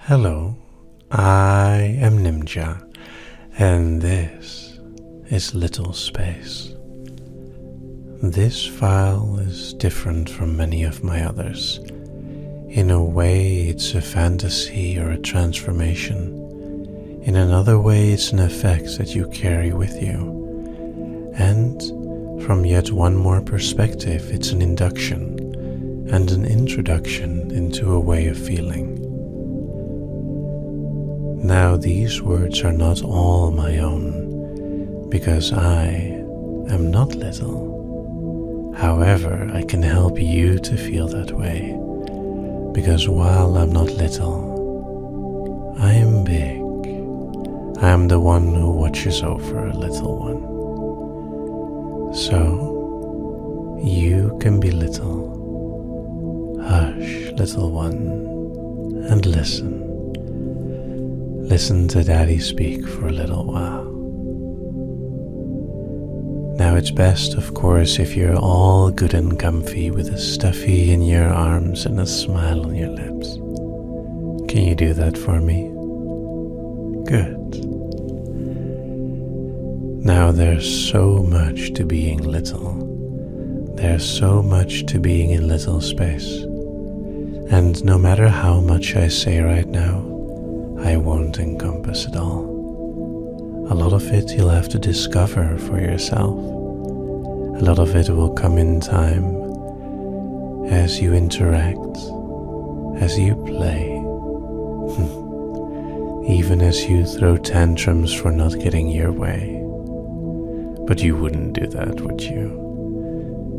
Hello, I am Nimja, and this is Little Space. This file is different from many of my others. In a way, it's a fantasy or a transformation. In another way, it's an effect that you carry with you. And from yet one more perspective, it's an induction and an introduction into a way of feeling. Now, these words are not all my own, because I am not little. However, I can help you to feel that way, because while I'm not little, I am big. I am the one who watches over a little one. So, you can be little. Hush, little one, and listen. Listen to Daddy speak for a little while. Now it's best, of course, if you're all good and comfy with a stuffy in your arms and a smile on your lips. Can you do that for me? Good. Now there's so much to being little. There's so much to being in little space. And no matter how much I say right now, I won't encompass it all. A lot of it you'll have to discover for yourself. A lot of it will come in time as you interact, as you play, even as you throw tantrums for not getting your way. But you wouldn't do that, would you?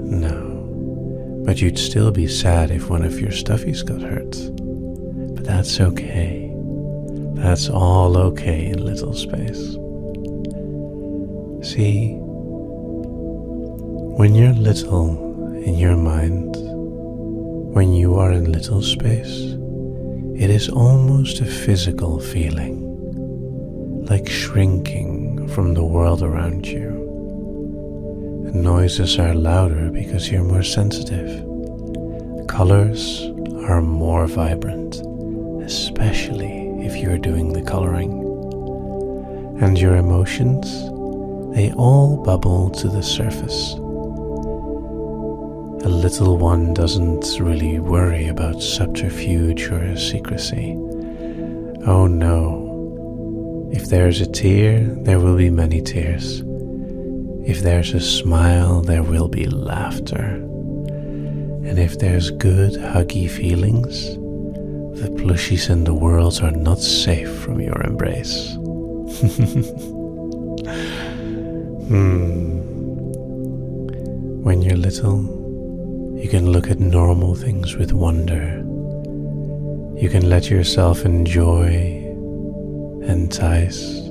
No. But you'd still be sad if one of your stuffies got hurt. But that's okay. That's all okay in little space. See, when you're little in your mind, when you are in little space, it is almost a physical feeling, like shrinking from the world around you. The noises are louder because you're more sensitive. Colors are more vibrant, especially if you're doing the coloring. And your emotions, they all bubble to the surface. A little one doesn't really worry about subterfuge or secrecy. Oh no. If there's a tear, there will be many tears. If there's a smile, there will be laughter. And if there's good, huggy feelings, the plushies in the world are not safe from your embrace. When you're little, you can look at normal things with wonder. You can let yourself enjoy, entice.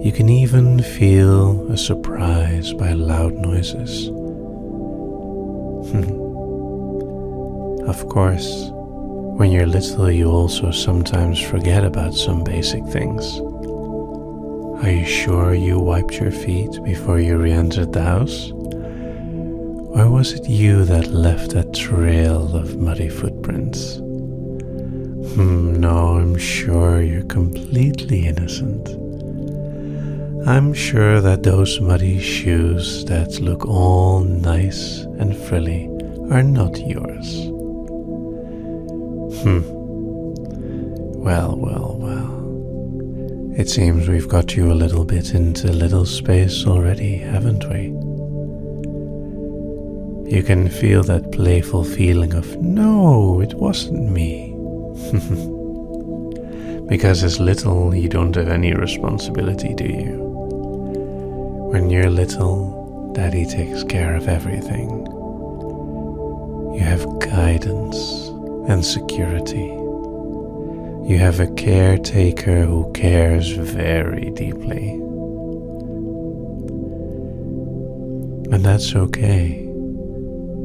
You can even feel a surprise by loud noises. Of course, when you're little, you also sometimes forget about some basic things. Are you sure you wiped your feet before you re-entered the house? Or was it you that left that trail of muddy footprints? No, I'm sure you're completely innocent. I'm sure that those muddy shoes that look all nice and frilly are not yours. Well. It seems we've got you a little bit into little space already, haven't we? You can feel that playful feeling of, no, it wasn't me. Because as little, you don't have any responsibility, do you? When you're little, Daddy takes care of everything. You have guidance and security. You have a caretaker who cares very deeply. And that's okay.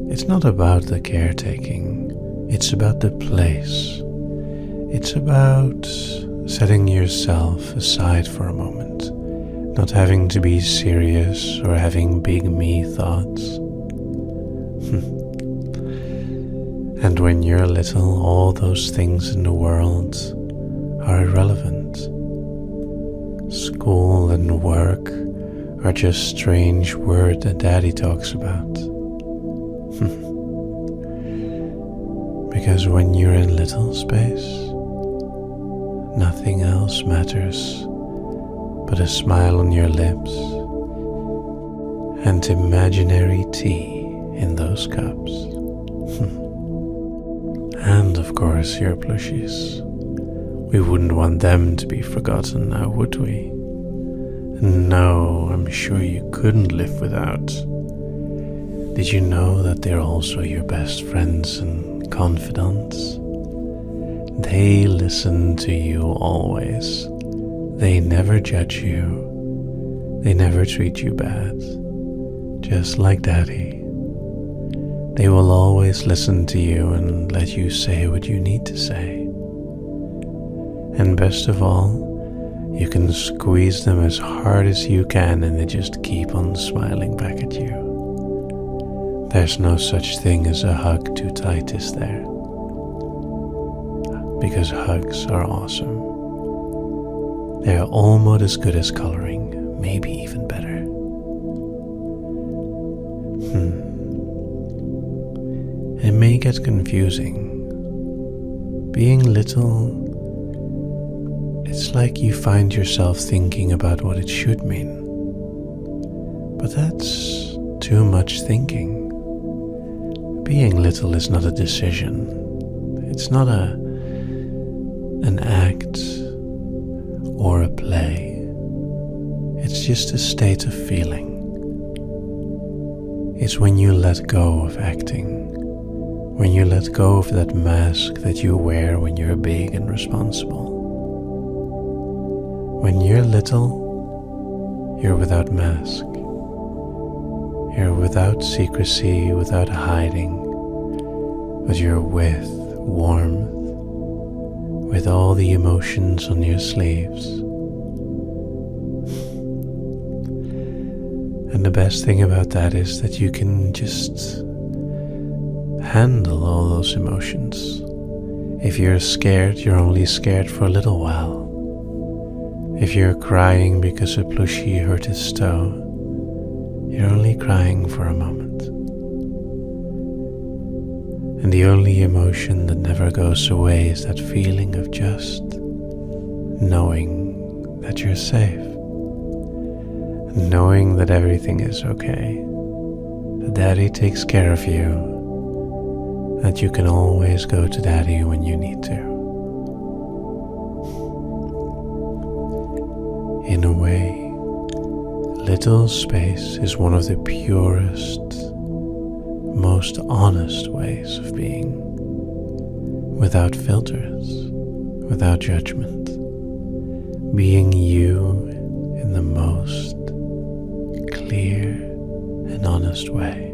It's not about the caretaking. It's about the place. It's about setting yourself aside for a moment, not having to be serious or having big me thoughts. And when you're little, all those things in the world are irrelevant. School and work are just strange words that Daddy talks about. Because when you're in little space, nothing else matters but a smile on your lips and imaginary tea in those cups. And of course your plushies. We wouldn't want them to be forgotten now, would we? No, I'm sure you couldn't live without. Did you know that they're also your best friends and confidants? They listen to you always. They never judge you. They never treat you bad. Just like Daddy. They will always listen to you and let you say what you need to say. And best of all, you can squeeze them as hard as you can and they just keep on smiling back at you. There's no such thing as a hug too tight, is there? Because hugs are awesome. They are almost as good as coloring, maybe even better. It may get confusing. Being little, it's like you find yourself thinking about what it should mean. But that's too much thinking. Being little is not a decision. It's not an act or a play. It's just a state of feeling. It's when you let go of acting. When you let go of that mask that you wear when you're big and responsible. When you're little, you're without mask. You're without secrecy, without hiding, but you're with warmth, with all the emotions on your sleeves. And the best thing about that is that you can just handle all those emotions. If you're scared, you're only scared for a little while. If you're crying because a plushie hurt his toe, you're only crying for a moment. And the only emotion that never goes away is that feeling of just knowing that you're safe. Knowing that everything is okay. That Daddy takes care of you. That you can always go to Daddy when you need to. In a way, little space is one of the purest, most honest ways of being. Without filters, without judgment. Being you in the most clear and honest way.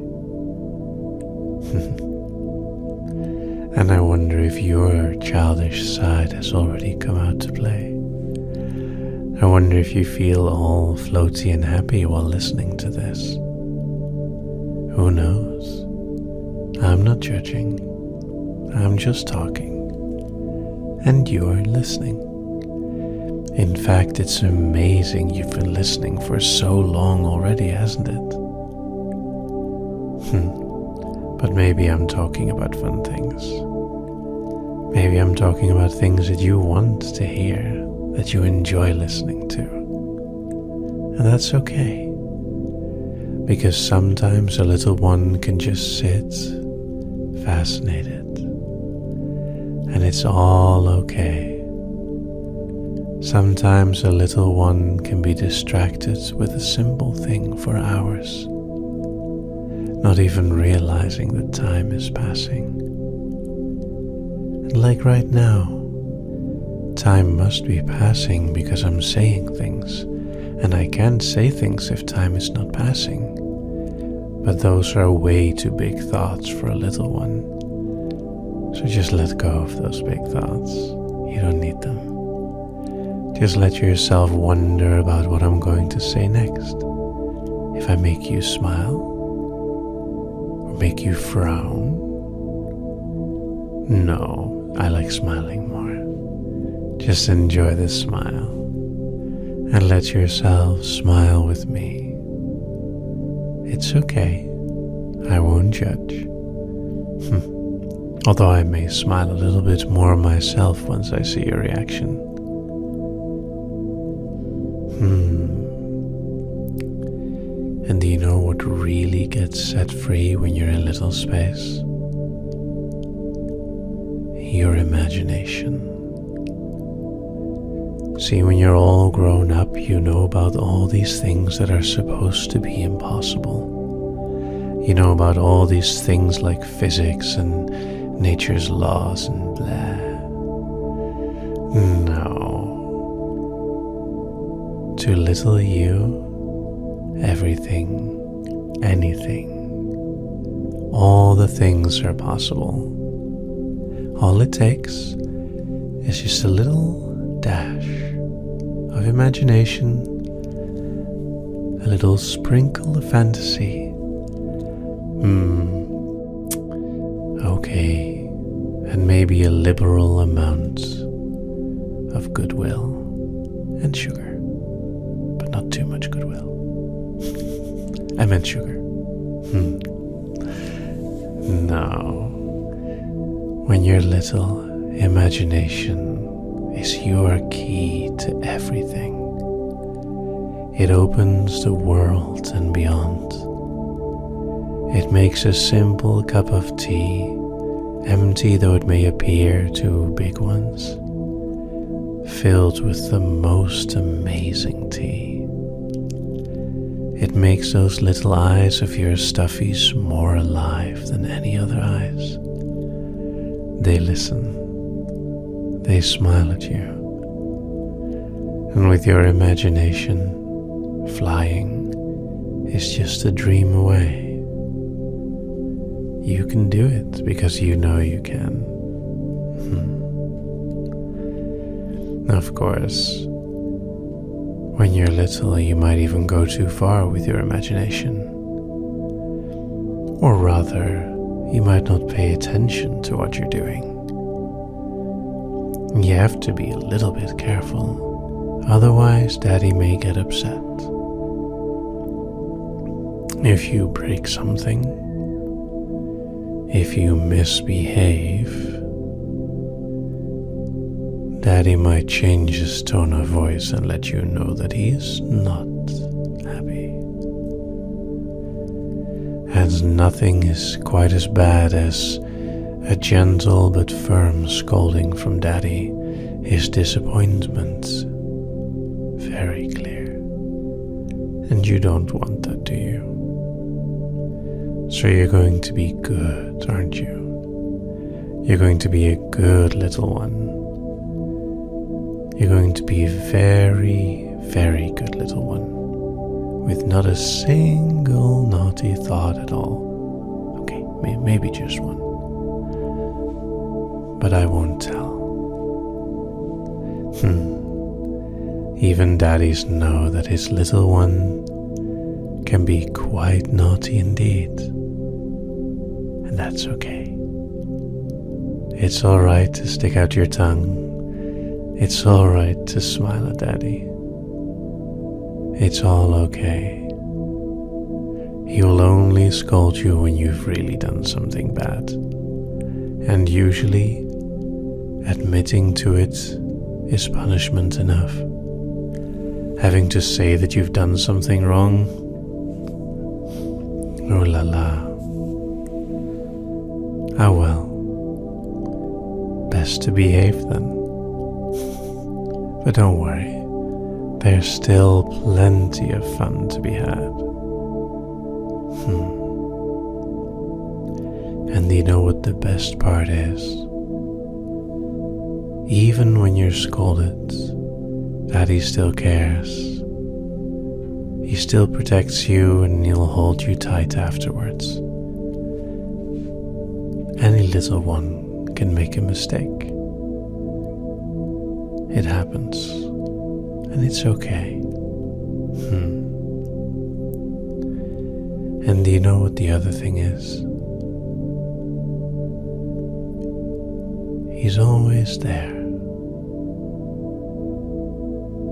And I wonder if your childish side has already come out to play. I wonder if you feel all floaty and happy while listening to this. Who knows? I'm not judging. I'm just talking. And you're listening. In fact, it's amazing you've been listening for so long already, hasn't it? But maybe I'm talking about fun things. Maybe I'm talking about things that you want to hear, that you enjoy listening to. And that's okay. Because sometimes a little one can just sit fascinated. And it's all okay. Sometimes a little one can be distracted with a simple thing for hours, not even realizing that time is passing. And like right now, time must be passing because I'm saying things, and I can't say things if time is not passing. But those are way too big thoughts for a little one. So just let go of those big thoughts. You don't need them. Just let yourself wonder about what I'm going to say next. If I make you smile, or make you frown. No, I like smiling more. Just enjoy the smile and let yourself smile with me. It's okay, I won't judge. Although I may smile a little bit more myself once I see your reaction. And do you know what really gets set free when you're in little space? Your imagination. See, when you're all grown up, you know about all these things that are supposed to be impossible. You know about all these things like physics and nature's laws and blah. No. To little you, everything, anything, all the things are possible. All it takes is just a little dash of imagination, a little sprinkle of fantasy. Okay, and maybe a liberal amount of goodwill and sugar, but not too much goodwill. I meant sugar. No. When you're little, imagination is your key to everything. It opens the world and beyond. It makes a simple cup of tea, empty though it may appear to big ones, filled with the most amazing tea. It makes those little eyes of your stuffies more alive than any other eyes. They listen. They smile at you. And with your imagination, flying is just a dream away. You can do it because you know you can. Of course, when you're little, you might even go too far with your imagination. Or rather, you might not pay attention to what you're doing. You have to be a little bit careful, otherwise Daddy may get upset. If you break something, if you misbehave, Daddy might change his tone of voice and let you know that he is not happy. And nothing is quite as bad as a gentle but firm scolding from Daddy. His disappointment very clear. And you don't want that, do you? So you're going to be good, aren't you? You're going to be a good little one. You're going to be a very, very good little one, with not a single naughty thought at all. Okay, maybe just one. But I won't tell. Even daddies know that his little one can be quite naughty indeed. And that's okay. It's alright to stick out your tongue. It's alright to smile at Daddy. It's all okay. He will only scold you when you've really done something bad. And usually, admitting to it is punishment enough. Having to say that you've done something wrong, oh la la. Ah well, best to behave then. But don't worry, there's still plenty of fun to be had. And you know what the best part is? Even when you're scolded, Daddy still cares. He still protects you and he'll hold you tight afterwards. Any little one can make a mistake. It happens, and it's okay. And do you know what the other thing is? He's always there.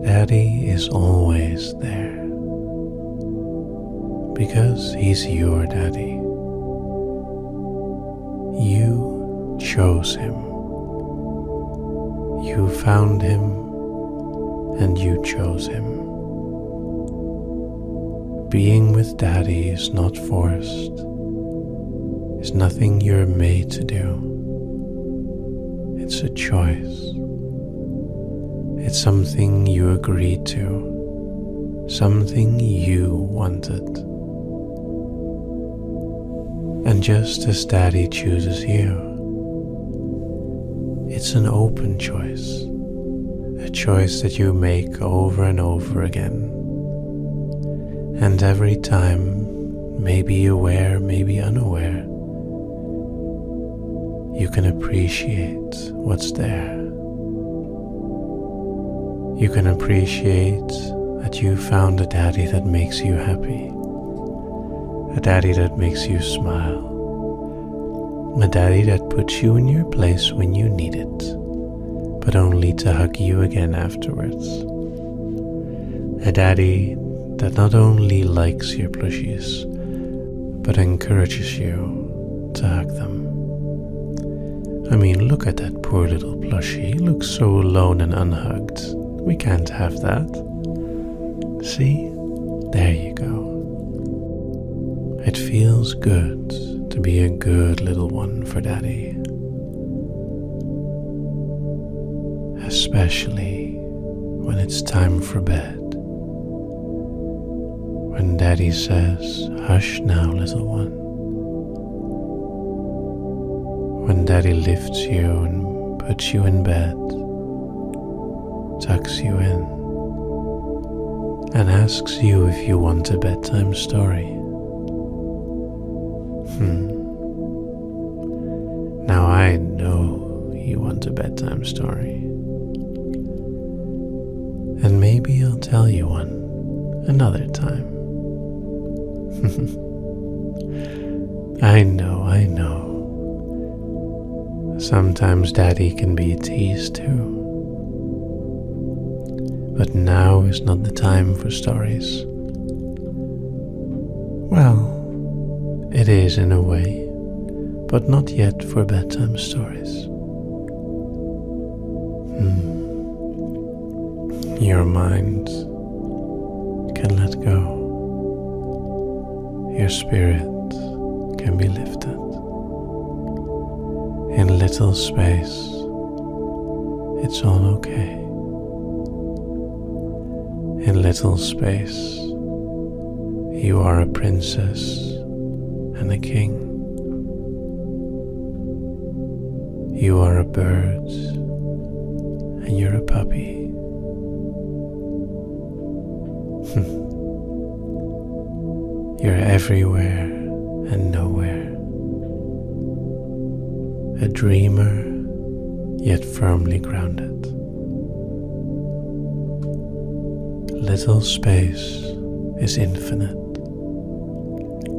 Daddy is always there because he's your daddy. You chose him. You found him and you chose him. Being with Daddy is not forced. It's nothing you're made to do. It's a choice. It's something you agreed to, something you wanted. And just as Daddy chooses you, it's an open choice, a choice that you make over and over again. And every time, maybe aware, maybe unaware, you can appreciate what's there. You can appreciate that you found a daddy that makes you happy, a daddy that makes you smile, a daddy that puts you in your place when you need it, but only to hug you again afterwards. A daddy that not only likes your plushies, but encourages you to hug them. I mean, look at that poor little plushie. He looks so alone and unhugged. We can't have that. See? There you go. It feels good to be a good little one for Daddy. Especially when it's time for bed. When Daddy says, "Hush now, little one." When Daddy lifts you and puts you in bed, tucks you in, and asks you if you want a bedtime story. Now I know you want a bedtime story. And maybe I'll tell you one another time. I know. Sometimes Daddy can be a tease too. But now is not the time for stories. Well, it is in a way, but not yet for bedtime stories. Your mind can let go. Your spirit can be lifted. In little space, it's all okay. In little space, you are a princess and a king. You are a bird and you're a puppy. You're everywhere and nowhere. A dreamer, yet firmly grounded. Little space is infinite,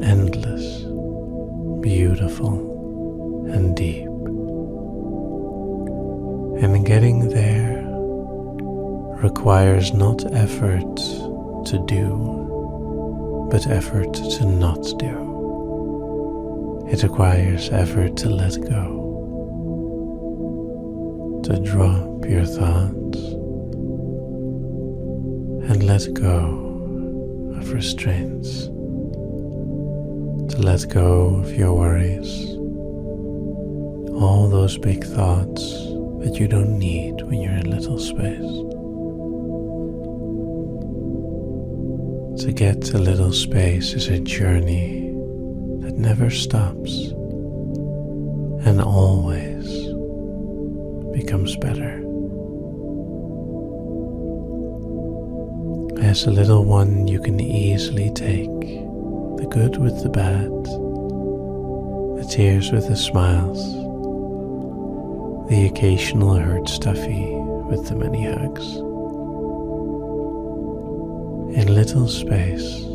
endless, beautiful, and deep. And getting there requires not effort to do, but effort to not do. It requires effort to let go, to drop your thoughts and let go of restraints, to let go of your worries, all those big thoughts that you don't need when you're in little space. To get to little space is a journey that never stops and always becomes better. As a little one, you can easily take the good with the bad, the tears with the smiles, the occasional hurt stuffy with the many hugs. In little space,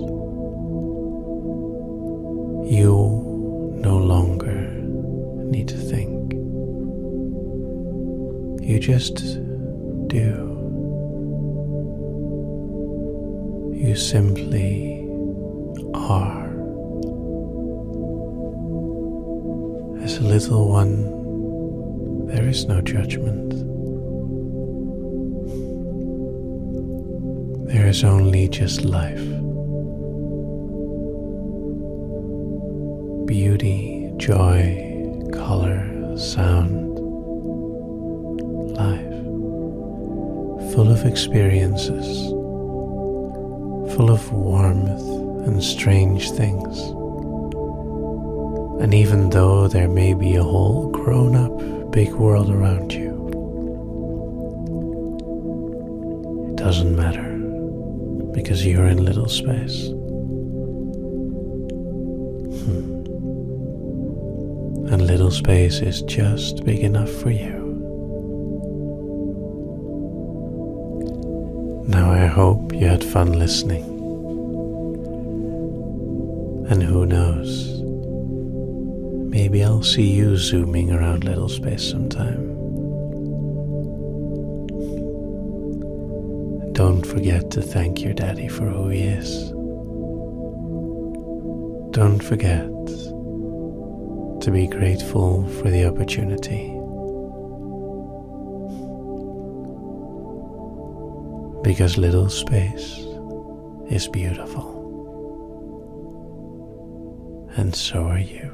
you no longer need to think. You just do. You simply are. As a little one, there is no judgment. There is only just life. Beauty, joy, color, sound, life, full of experiences, full of warmth and strange things. And even though there may be a whole grown-up big world around you, it doesn't matter, because you're in little space. And little space is just big enough for you. Now I hope you had fun listening. And who knows, maybe I'll see you zooming around little space sometime. Don't forget to thank your daddy for who he is. Don't forget to be grateful for the opportunity. Because little space is beautiful. And so are you.